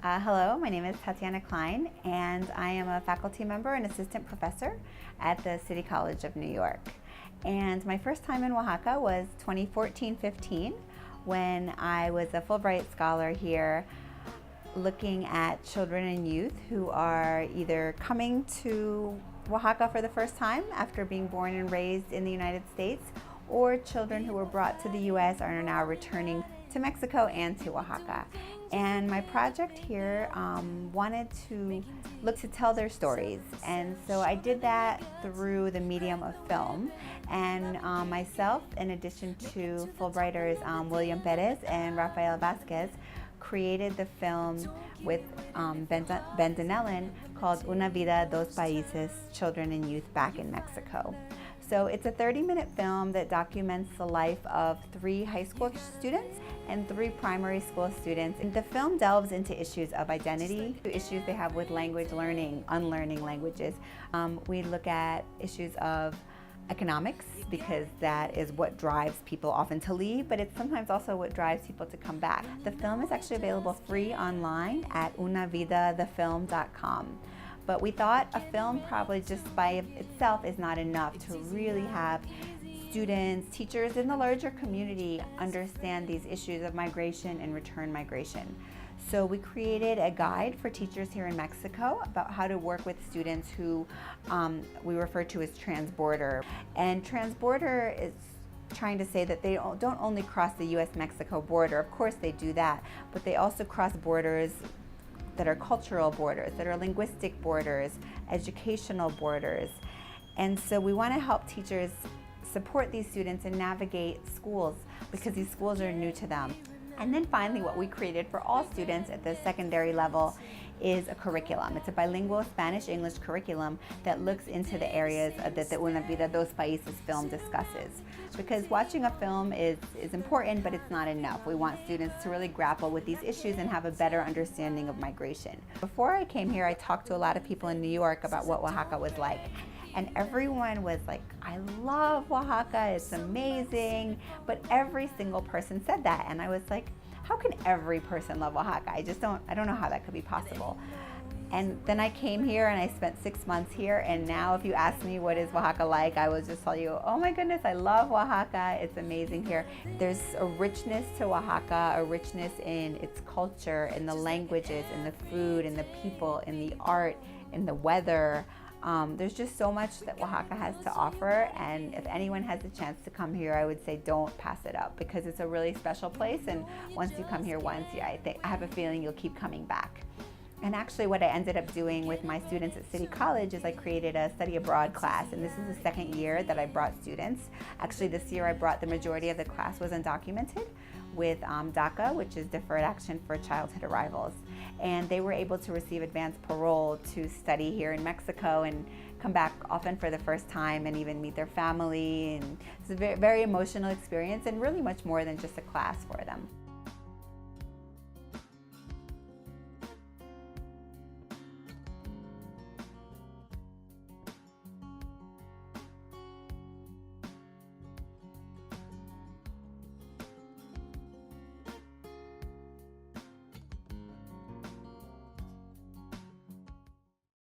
Hello, my name is Tatyana Kleyn, and I am a faculty member and assistant professor at the City College of New York. And my first time in Oaxaca was 2014-15 when I was a Fulbright scholar here looking at children and youth who are either coming to Oaxaca for the first time after being born and raised in the United States, or children who were brought to the U.S. and are now returning to Mexico and to Oaxaca. And my project here wanted to look to tell their stories, and so I did that through the medium of film. And myself, in addition to Fulbrighters William Perez and Rafael Vasquez, created the film with Ben Dinellen called Una Vida, Dos Países, Children and Youth Back in Mexico. So it's a 30-minute film that documents the life of 3 high school students and 3 primary school students. And the film delves into issues of identity, issues they have with language learning, unlearning languages. We look at issues of economics, because that is what drives people often to leave, but it's sometimes also what drives people to come back. The film is actually available free online at unavidathefilm.com. But we thought a film probably just by itself is not enough to really have students, teachers, and the larger community understand these issues of migration and return migration. So we created a guide for teachers here in Mexico about how to work with students who we refer to as transborder. And transborder is trying to say that they don't only cross the US-Mexico border, of course they do that, but they also cross borders that are cultural borders, that are linguistic borders, educational borders. And so we want to help teachers support these students and navigate schools, because these schools are new to them. And then finally, what we created for all students at the secondary level is a curriculum. It's a bilingual Spanish-English curriculum that looks into the areas that the Una Vida, Dos Países film discusses. Because watching a film is important, but it's not enough. We want students to really grapple with these issues and have a better understanding of migration. Before I came here, I talked to a lot of people in New York about what Oaxaca was like. And everyone was like, I love Oaxaca, it's amazing. But every single person said that. And I was like, how can every person love Oaxaca? I don't know how that could be possible. And then I came here and I spent 6 months here. And now if you ask me what is Oaxaca like, I will just tell you, oh my goodness, I love Oaxaca. It's amazing here. There's a richness to Oaxaca, a richness in its culture, in the languages, in the food, in the people, in the art, in the weather. There's just so much that Oaxaca has to offer, and if anyone has a chance to come here, I would say don't pass it up, because it's a really special place, and once you come here once, I have a feeling you'll keep coming back. And actually what I ended up doing with my students at City College is I created a study abroad class, and this is the second year that I brought students. Actually this year I brought the majority of the class was undocumented with DACA, which is Deferred Action for Childhood Arrivals. And they were able to receive advanced parole to study here in Mexico and come back often for the first time and even meet their family. And it's a very, very emotional experience, and really much more than just a class for them.